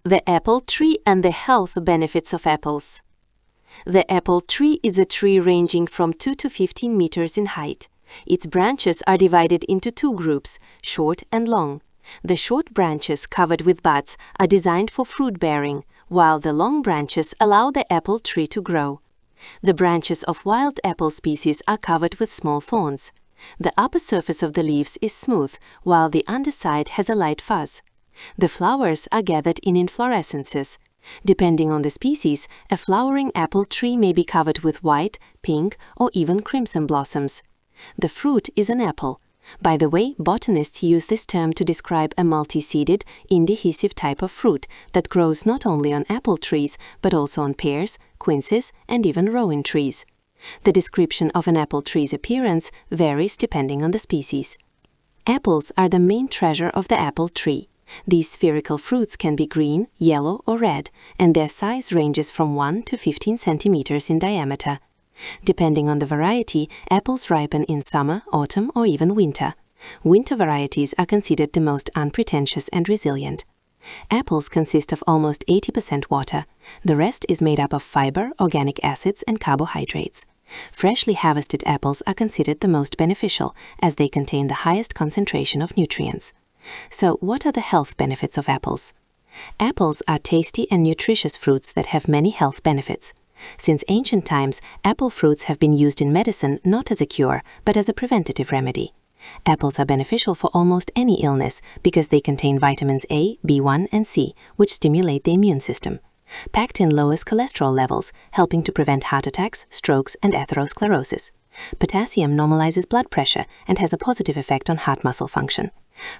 The apple tree and the health benefits of apples. The apple tree is a tree ranging from 2 to 15 meters in height. Its branches are divided into two groups, short and long. The short branches covered with buds are designed for fruit bearing, while the long branches allow the apple tree to grow. The branches of wild apple species are covered with small thorns. The upper surface of the leaves is smooth, while the underside has a light fuzz. The flowers are gathered in inflorescences. Depending on the species, a flowering apple tree may be covered with white, pink, or even crimson blossoms. The fruit is an apple. By the way, botanists use this term to describe a multi-seeded, indehiscent type of fruit that grows not only on apple trees, but also on pears, quinces, and even rowan trees. The description of an apple tree's appearance varies depending on the species. Apples are the main treasure of the apple tree. These spherical fruits can be green, yellow, or red, and their size ranges from 1 to 15 centimeters in diameter. Depending on the variety, apples ripen in summer, autumn, or even winter. Winter varieties are considered the most unpretentious and resilient. Apples consist of almost 80% water. The rest is made up of fiber, organic acids, and carbohydrates. Freshly harvested apples are considered the most beneficial, as they contain the highest concentration of nutrients. So, what are the health benefits of apples? Apples are tasty and nutritious fruits that have many health benefits. Since ancient times, apple fruits have been used in medicine not as a cure, but as a preventative remedy. Apples are beneficial for almost any illness because they contain vitamins A, B1, and C, which stimulate the immune system. Pectin lowers cholesterol levels, helping to prevent heart attacks, strokes, and atherosclerosis. Potassium normalizes blood pressure and has a positive effect on heart muscle function.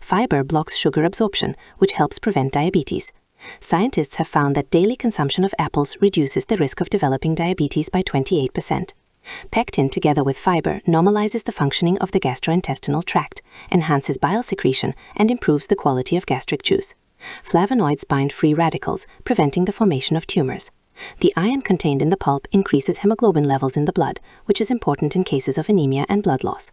Fiber blocks sugar absorption, which helps prevent diabetes. Scientists have found that daily consumption of apples reduces the risk of developing diabetes by 28%. Pectin, together with fiber, normalizes the functioning of the gastrointestinal tract, enhances bile secretion, and improves the quality of gastric juice. Flavonoids bind free radicals, preventing the formation of tumors. The iron contained in the pulp increases hemoglobin levels in the blood, which is important in cases of anemia and blood loss.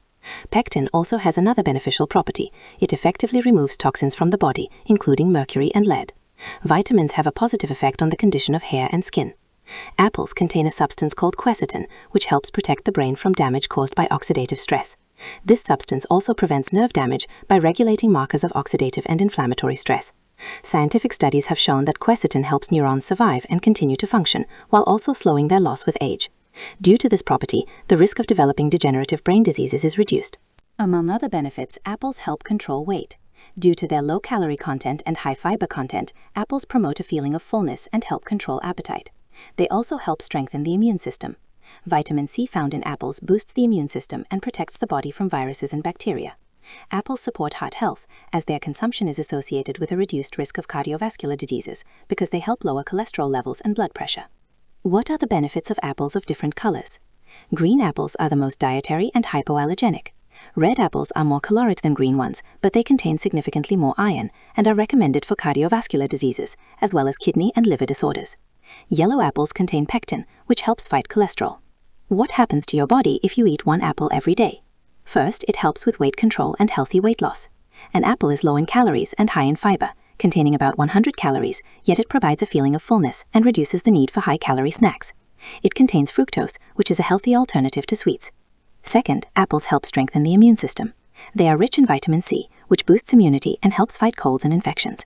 Pectin also has another beneficial property. It effectively removes toxins from the body, including mercury and lead. Vitamins have a positive effect on the condition of hair and skin. Apples contain a substance called quercetin, which helps protect the brain from damage caused by oxidative stress. This substance also prevents nerve damage by regulating markers of oxidative and inflammatory stress. Scientific studies have shown that quercetin helps neurons survive and continue to function, while also slowing their loss with age. Due to this property, the risk of developing degenerative brain diseases is reduced. Among other benefits, apples help control weight. Due to their low calorie content and high fiber content, apples promote a feeling of fullness and help control appetite. They also help strengthen the immune system. Vitamin C found in apples boosts the immune system and protects the body from viruses and bacteria. Apples support heart health, as their consumption is associated with a reduced risk of cardiovascular diseases because they help lower cholesterol levels and blood pressure. What are the benefits of apples of different colors? Green apples are the most dietary and hypoallergenic. Red apples are more caloric than green ones, but they contain significantly more iron and are recommended for cardiovascular diseases, as well as kidney and liver disorders. Yellow apples contain pectin, which helps fight cholesterol. What happens to your body if you eat one apple every day? First, it helps with weight control and healthy weight loss. An apple is low in calories and high in fiber, containing about 100 calories, yet it provides a feeling of fullness and reduces the need for high-calorie snacks. It contains fructose, which is a healthy alternative to sweets. Second, apples help strengthen the immune system. They are rich in vitamin C, which boosts immunity and helps fight colds and infections.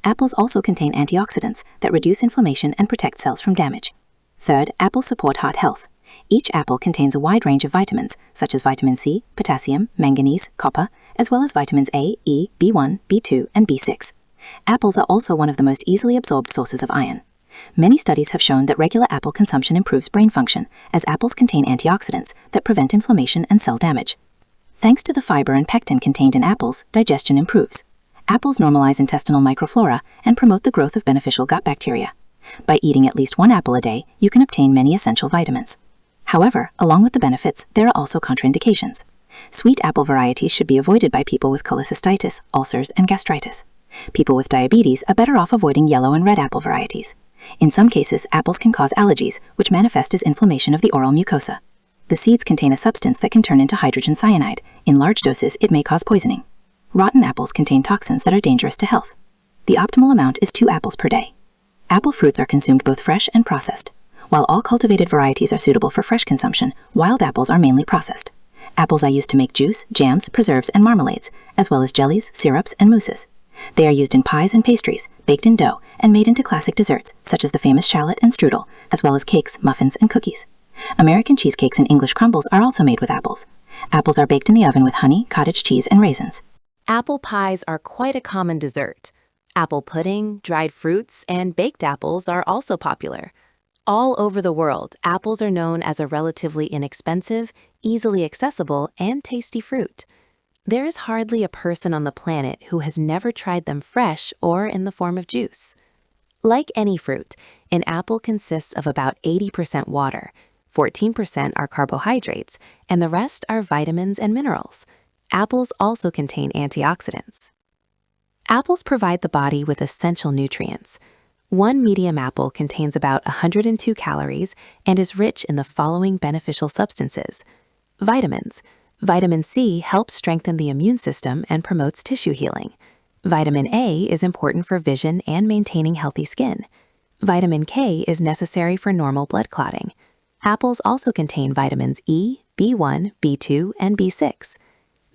Apples also contain antioxidants that reduce inflammation and protect cells from damage. Third, apples support heart health. Each apple contains a wide range of vitamins, such as vitamin C, potassium, manganese, copper, as well as vitamins A, E, B1, B2, and B6. Apples are also one of the most easily absorbed sources of iron. Many studies have shown that regular apple consumption improves brain function, as apples contain antioxidants that prevent inflammation and cell damage. Thanks to the fiber and pectin contained in apples, digestion improves. Apples normalize intestinal microflora and promote the growth of beneficial gut bacteria. By eating at least one apple a day, you can obtain many essential vitamins. However, along with the benefits, there are also contraindications. Sweet apple varieties should be avoided by people with cholecystitis, ulcers, and gastritis. People with diabetes are better off avoiding yellow and red apple varieties. In some cases, apples can cause allergies, which manifest as inflammation of the oral mucosa. The seeds contain a substance that can turn into hydrogen cyanide. In large doses, it may cause poisoning. Rotten apples contain toxins that are dangerous to health. The optimal amount is 2 apples per day. Apple fruits are consumed both fresh and processed. While all cultivated varieties are suitable for fresh consumption, wild apples are mainly processed. Apples are used to make juice, jams, preserves, and marmalades, as well as jellies, syrups, and mousses. They are used in pies and pastries, baked in dough, and made into classic desserts, such as the famous shallot and strudel, as well as cakes, muffins, and cookies. American cheesecakes and English crumbles are also made with apples. Apples are baked in the oven with honey, cottage cheese, and raisins. Apple pies are quite a common dessert. Apple pudding, dried fruits, and baked apples are also popular. All over the world, apples are known as a relatively inexpensive, easily accessible, and tasty fruit. There is hardly a person on the planet who has never tried them fresh or in the form of juice. Like any fruit, an apple consists of about 80% water, 14% are carbohydrates, and the rest are vitamins and minerals. Apples also contain antioxidants. Apples provide the body with essential nutrients. One medium apple contains about 102 calories and is rich in the following beneficial substances. Vitamins. Vitamin C helps strengthen the immune system and promotes tissue healing. Vitamin A is important for vision and maintaining healthy skin. Vitamin K is necessary for normal blood clotting. Apples also contain vitamins E, B1, B2, and B6.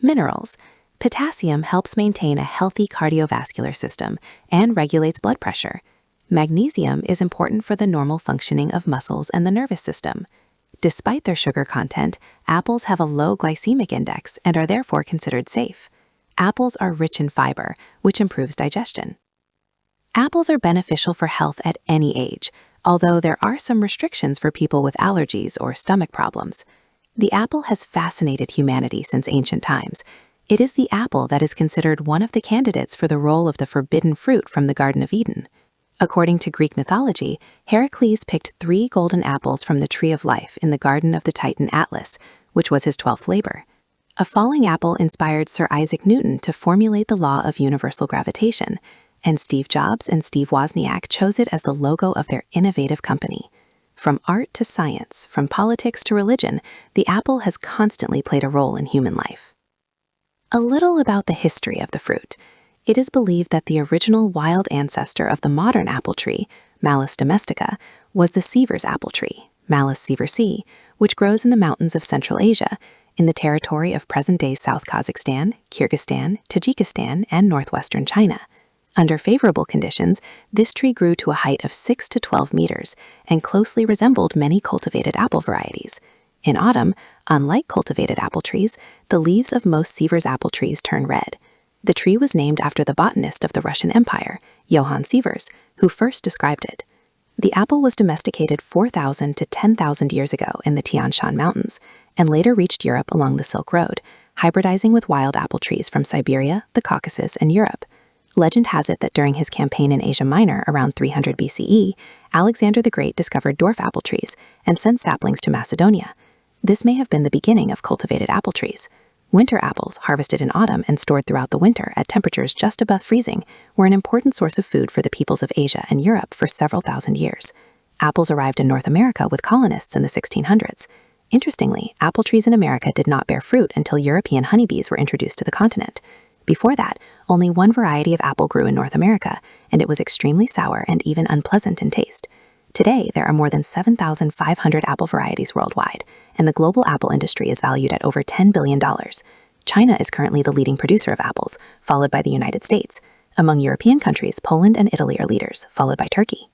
Minerals. Potassium helps maintain a healthy cardiovascular system and regulates blood pressure. Magnesium is important for the normal functioning of muscles and the nervous system. Despite their sugar content, apples have a low glycemic index and are therefore considered safe. Apples are rich in fiber, which improves digestion. Apples are beneficial for health at any age, although there are some restrictions for people with allergies or stomach problems. The apple has fascinated humanity since ancient times. It is the apple that is considered one of the candidates for the role of the forbidden fruit from the Garden of Eden. According to Greek mythology, Heracles picked 3 golden apples from the tree of life in the garden of the Titan Atlas, which was his 12th labor. A falling apple inspired Sir Isaac Newton to formulate the law of universal gravitation, and Steve Jobs and Steve Wozniak chose it as the logo of their innovative company. From art to science, from politics to religion, the apple has constantly played a role in human life. A little about the history of the fruit. It is believed that the original wild ancestor of the modern apple tree, Malus domestica, was the Siever's apple tree, Malus sieversii, which grows in the mountains of Central Asia, in the territory of present-day South Kazakhstan, Kyrgyzstan, Tajikistan, and northwestern China. Under favorable conditions, this tree grew to a height of 6 to 12 meters and closely resembled many cultivated apple varieties. In autumn, unlike cultivated apple trees, the leaves of most Siever's apple trees turn red. The tree was named after the botanist of the Russian Empire, Johann Sievers, who first described it. The apple was domesticated 4,000 to 10,000 years ago in the Tian Shan Mountains, and later reached Europe along the Silk Road, hybridizing with wild apple trees from Siberia, the Caucasus, and Europe. Legend has it that during his campaign in Asia Minor around 300 BCE, Alexander the Great discovered dwarf apple trees and sent saplings to Macedonia. This may have been the beginning of cultivated apple trees. Winter apples, harvested in autumn and stored throughout the winter at temperatures just above freezing, were an important source of food for the peoples of Asia and Europe for several thousand years. Apples arrived in North America with colonists in the 1600s. Interestingly, apple trees in America did not bear fruit until European honeybees were introduced to the continent. Before that, only one variety of apple grew in North America, and it was extremely sour and even unpleasant in taste. Today, there are more than 7,500 apple varieties worldwide, and the global apple industry is valued at over $10 billion. China is currently the leading producer of apples, followed by the United States. Among European countries, Poland and Italy are leaders, followed by Turkey.